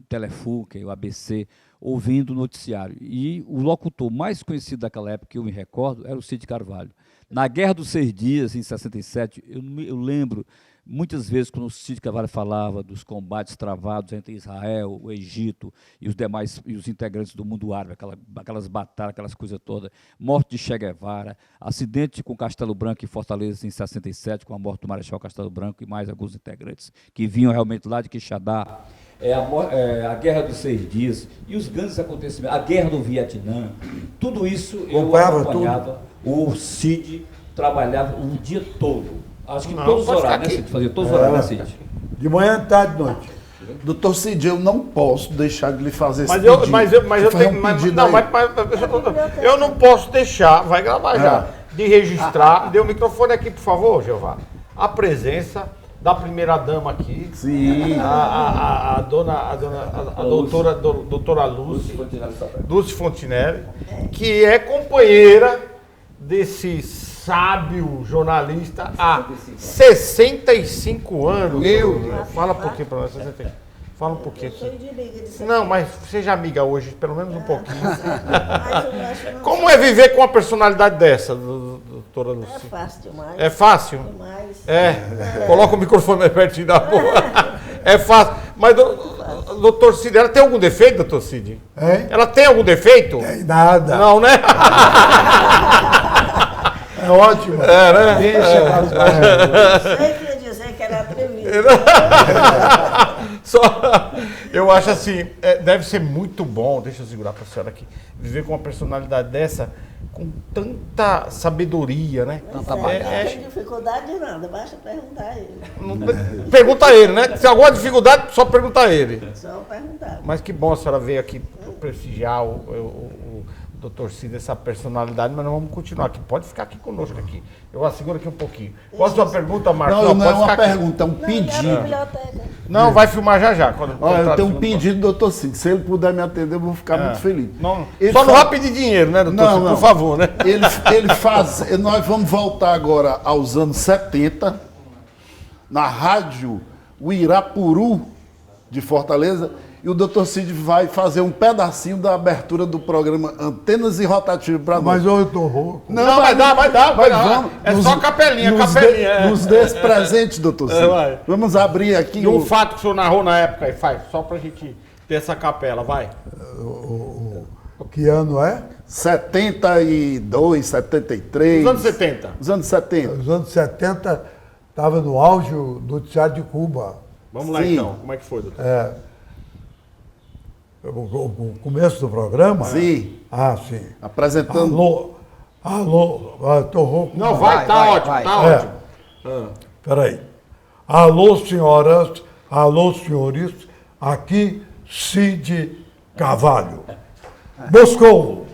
Telefuca, o ABC, ouvindo o noticiário. E o locutor mais conhecido daquela época, que eu me recordo, era o Cid Carvalho. Na Guerra dos 6 Dias, em 67, eu lembro muitas vezes quando o Cid Carvalho falava dos combates travados entre Israel, o Egito e os demais, e os integrantes do mundo árabe, aquelas batalhas, aquelas coisas todas, morte de Che Guevara, acidente com Castelo Branco em Fortaleza em 67, com a morte do Marechal Castelo Branco e mais alguns integrantes que vinham realmente lá de Quixadá. A Guerra dos 6 Dias e os grandes acontecimentos, a Guerra do Vietnã, tudo isso eu acompanhava. O Cid trabalhava o dia todo. Acho que todos os horários, né, Cid? Fazia todos os horários, né, Cid? De manhã, tarde e noite. Doutor Cid, eu não posso deixar de lhe fazer esse Mas pedido. eu tenho... eu não posso deixar, vai gravar já, de registrar. Dê o microfone aqui, por favor, Jeová. A presença da primeira-dama aqui. Sim. A doutora Lúcia Fontinelli, que é companheira desse sábio jornalista há 65 anos. Meu Deus. Fala um pouquinho para nós. Fala um pouquinho aqui. Não, mas seja amiga hoje, pelo menos um pouquinho. Como é viver com uma personalidade dessa, doutora Lúcia? É fácil demais. É fácil? Demais. Coloca o microfone mais pertinho da boca. É fácil. Mas, doutor Cid, ela tem algum defeito, doutor Cid? Hein? Ela tem algum defeito? Tem nada. Não, né? É ótimo. Né? Deixa para os barreiros. Sei que ia dizer que era atrevido. Eu acho assim, deve ser muito bom, deixa eu segurar para a senhora aqui, viver com uma personalidade dessa, com tanta sabedoria, né? Não tem dificuldade de nada, basta perguntar a ele. Pergunta a ele, né? Se há alguma dificuldade, só pergunta a ele. Só perguntar. Mas que bom a senhora veio aqui prestigiar o doutor Cid, essa personalidade, mas nós vamos continuar aqui. Pode ficar aqui conosco aqui. Eu asseguro aqui um pouquinho. Qual a sua pergunta, Marcos? Não é uma pergunta, é um pedido. Não, vai filmar já. Olha, eu tenho um pedido, doutor Cid. Se ele puder me atender, eu vou ficar muito feliz. Só não vai pedir dinheiro, né, doutor Cid? Por favor, né? Nós vamos voltar agora aos anos 70, na rádio Uirapuru, de Fortaleza, e o doutor Cid vai fazer um pedacinho da abertura do programa Antenas e Rotativas para nós. Mas eu estou rouco. Não, vai dar. Vamos, só capelinha. Nos dê esse presente, doutor Cid. Vamos abrir aqui. E um fato que o senhor narrou na época aí, faz, só pra gente ter essa capela, vai. Que ano é? 72, 73. Os anos 70. Os anos 70. Os anos 70 estava no auge do noticiário de Cuba. Vamos lá então, como é que foi, doutor? O começo do programa? Sim. Sim. Apresentando. Alô, estou rouco. Não, tá ótimo. Peraí. Alô, senhoras, alô, senhores, aqui Cid Carvalho. Moscou.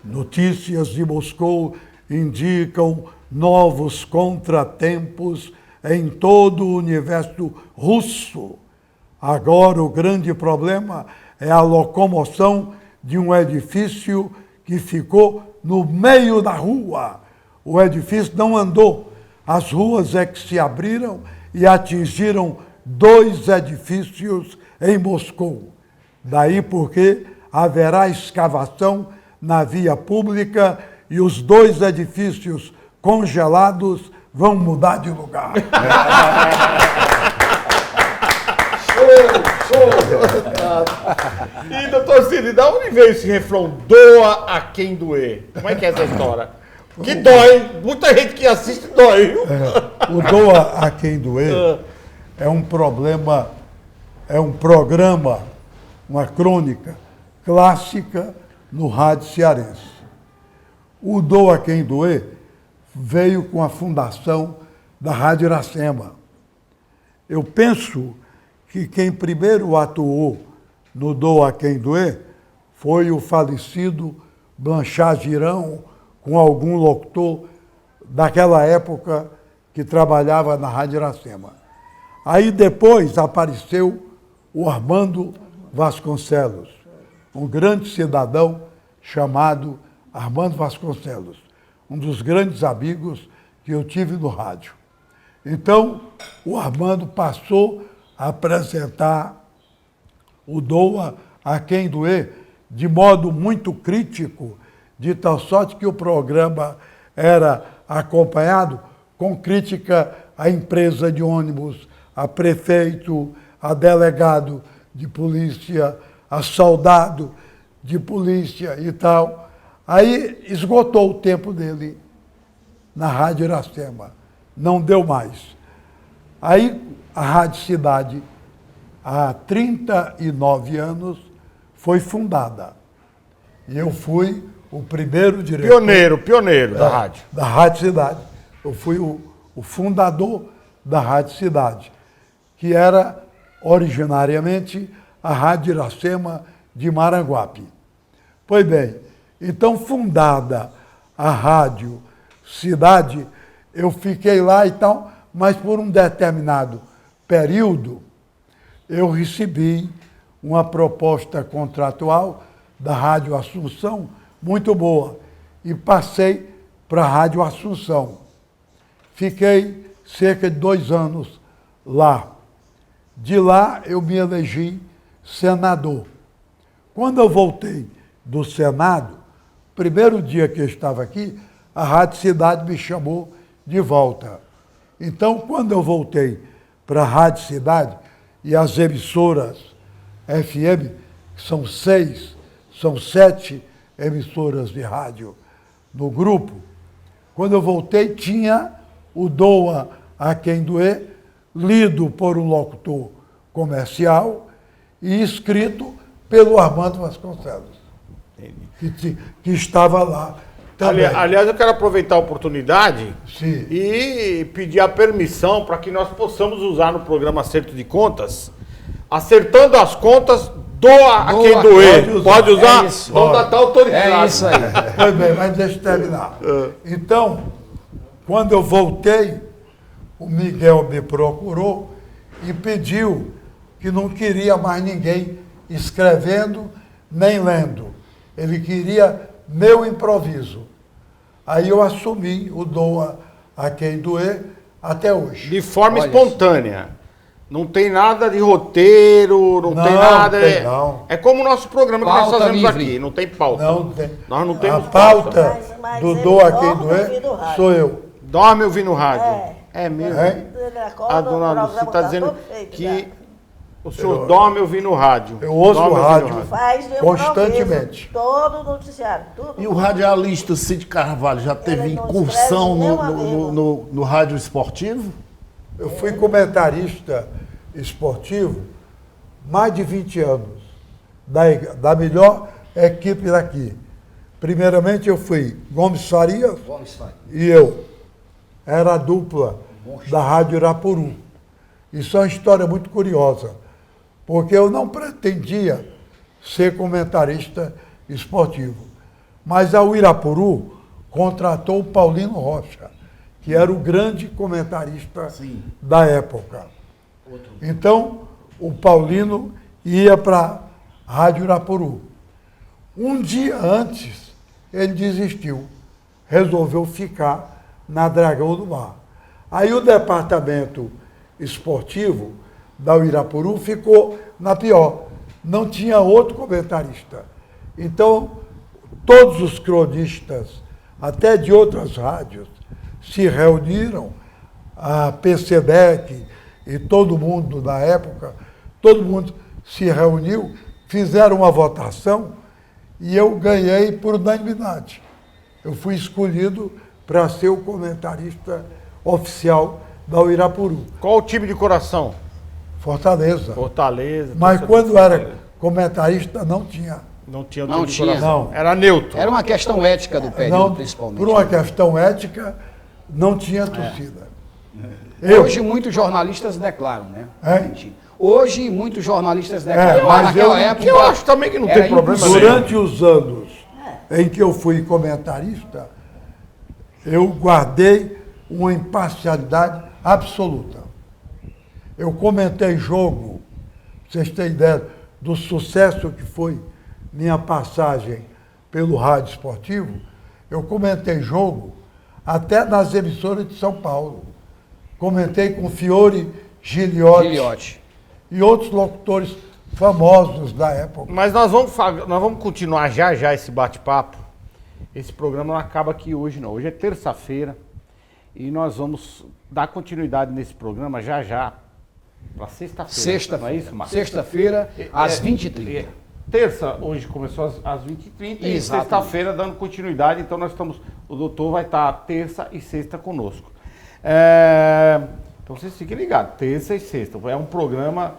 Notícias de Moscou indicam novos contratempos em todo o universo russo. Agora o grande problema é a locomoção de um edifício que ficou no meio da rua. O edifício não andou. As ruas é que se abriram e atingiram 2 edifícios em Moscou. Daí porque haverá escavação na via pública e os 2 edifícios congelados vão mudar de lugar. E, doutor Cid, da onde veio esse refrão? Doa a quem doer. Como é que é essa história? Que dói. Muita gente que assiste dói. O Doa a Quem Doer é um problema, é um programa, uma crônica clássica no rádio cearense. O Doa a Quem Doer veio com a fundação da Rádio Iracema. Eu penso que quem primeiro atuou no Doa a Quem Doer foi o falecido Blanchard Girão, com algum locutor daquela época que trabalhava na Rádio Iracema. Aí depois apareceu o Armando Vasconcelos, um grande cidadão chamado Armando Vasconcelos, um dos grandes amigos que eu tive no rádio. Então, o Armando passou a apresentar o Doa a Quem Doer de modo muito crítico, de tal sorte que o programa era acompanhado com crítica à empresa de ônibus, a prefeito, a delegado de polícia, a soldado de polícia e tal. Aí esgotou o tempo dele na Rádio Iracema, não deu mais. Aí a Rádio Cidade, há 39 anos, foi fundada. E eu fui o primeiro diretor... Pioneiro da rádio. Da Rádio Cidade. Eu fui o fundador da Rádio Cidade, que era originariamente a Rádio Iracema de Maranguape. Pois bem, então fundada a Rádio Cidade, eu fiquei lá e tal, mas por um determinado período eu recebi uma proposta contratual da Rádio Assunção muito boa e passei para a Rádio Assunção. Fiquei cerca de 2 anos lá. De lá eu me elegi senador. Quando eu voltei do Senado, primeiro dia que eu estava aqui, a Rádio Cidade me chamou de volta. Então, quando eu voltei para a Rádio Cidade e as emissoras FM, que são 7 emissoras de rádio no grupo, quando eu voltei tinha o Doa a Quem Doer, lido por um locutor comercial e escrito pelo Armando Vasconcelos, que estava lá também. Aliás, eu quero aproveitar a oportunidade Sim. e pedir a permissão para que nós possamos usar no programa Acerto de Contas, acertando as contas, doa a quem doer. Pode usar? É isso. Então está autorizado. É isso aí. Pois bem, mas deixa eu terminar. Então, quando eu voltei, o Miguel me procurou e pediu que não queria mais ninguém escrevendo nem lendo. Ele queria meu improviso. Aí eu assumi o Doa a Quem Doer até hoje. De forma espontânea. Não tem nada de roteiro, não tem nada. Não. É como o nosso programa que nós Pauta fazemos livre. aqui, não tem pauta. Não tem. Nós não temos A pauta Mas do ele Doa a Quem dorme ouvindo Doer rádio. sou eu. Dorme ouvindo rádio. É mesmo. É? A dona Lucy está dizendo que o senhor dorme ouvindo rádio. Eu ouço Dorme o ouvindo rádio Faz de constantemente. todo o noticiário, tudo. E o radialista Cid Carvalho já teve Ele não incursão escreve nenhuma no rádio esportivo? Eu fui comentarista esportivo mais de 20 anos, da melhor equipe daqui. Primeiramente eu fui Gomes Farias e eu. Era a dupla da Rádio Irapuru. Isso é uma história muito curiosa, porque eu não pretendia ser comentarista esportivo. Mas a Irapuru contratou o Paulino Rocha, que era o grande comentarista da época. Então, o Paulino ia para a Rádio Irapuru. Um dia antes, ele desistiu, resolveu ficar na Dragão do Mar. Aí o departamento esportivo da Irapuru ficou na pior, não tinha outro comentarista. Então, todos os cronistas, até de outras rádios, se reuniram, a PCDEC e todo mundo da época, todo mundo se reuniu, fizeram uma votação e eu ganhei por unanimidade. Eu fui escolhido para ser o comentarista oficial da Irapuru. Qual o time de coração? Fortaleza. Fortaleza. Mas quando era comentarista, não tinha. Não tinha o Não time de tinha. coração. Não. Era neutro. Era uma questão ética do período, Não, principalmente. por uma questão ética, não tinha torcida. Hoje muitos jornalistas declaram, né? É? Hoje muitos jornalistas declaram. mas naquela eu- época eu acho também que não era tem problema impossível. Durante os anos em que eu fui comentarista, eu guardei uma imparcialidade absoluta. Eu comentei jogo, pra vocês terem ideia do sucesso que foi minha passagem pelo rádio esportivo, eu comentei jogo até nas emissoras de São Paulo. Comentei com Fiore Giliotti e outros locutores famosos da época. Mas nós vamos continuar já esse bate-papo. Esse programa não acaba aqui hoje, não. Hoje é terça-feira e nós vamos dar continuidade nesse programa já para sexta-feira. Sexta-feira. Não é isso, Marcos? Sexta-feira, às 20h30. Terça, hoje começou às 20h30 e Exatamente. sexta-feira dando continuidade. Então o doutor vai estar terça e sexta conosco. Então vocês fiquem ligados, terça e sexta. É um programa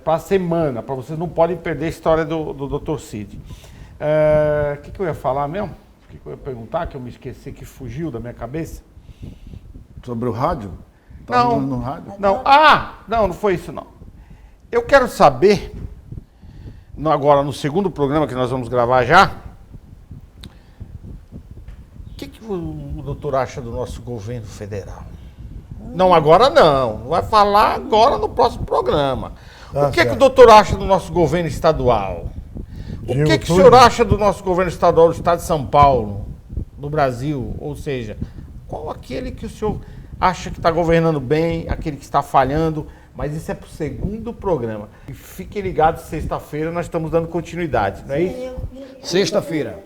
para a semana, para vocês não podem perder a história do Dr. Cid. O que eu ia falar mesmo? O que eu ia perguntar, que eu me esqueci, que fugiu da minha cabeça? Sobre o rádio? Não, no rádio? não foi isso não. Eu quero saber, agora no segundo programa que nós vamos gravar já, o que o doutor acha do nosso governo federal? Não, agora não. Vai falar agora no próximo programa. Tá O que o certo. doutor acha do nosso governo estadual? O Digo que o tudo. senhor acha do nosso governo estadual do estado de São Paulo, do Brasil? Ou seja, qual aquele que o senhor acha que está governando bem, aquele que está falhando? Mas isso é para o segundo programa. E fiquem ligados, sexta-feira nós estamos dando continuidade, não é isso? Sexta-feira.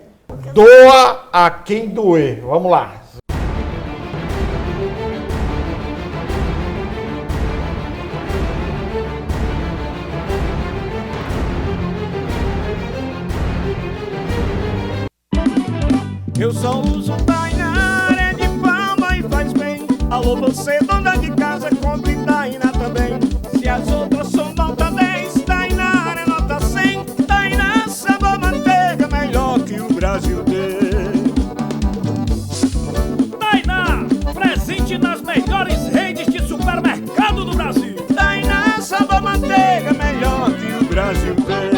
Doa a quem doer. Vamos lá. Eu só uso Tainara de palma e faz bem. Alô, você dona de casa, compre Tainá também. Se as outras são nota 10, Tainara é nota 100. Tainá, sabor manteiga, melhor que o Brasil tem. Tainá, presente nas melhores redes de supermercado do Brasil. Tainá, sabor manteiga, melhor que o Brasil tem.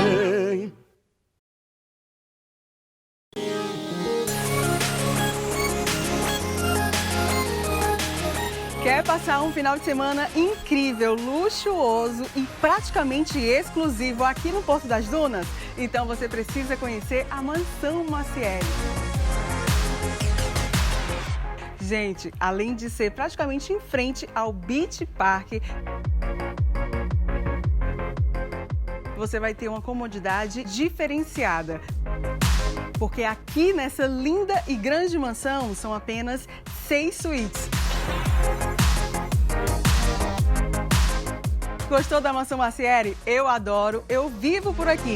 Quer passar um final de semana incrível, luxuoso e praticamente exclusivo aqui no Porto das Dunas? Então você precisa conhecer a Mansão Maciel. Gente, além de ser praticamente em frente ao Beach Park, você vai ter uma comodidade diferenciada. Porque aqui nessa linda e grande mansão são apenas 6 suítes. Gostou da Mansão Maciel? Eu adoro, eu vivo por aqui.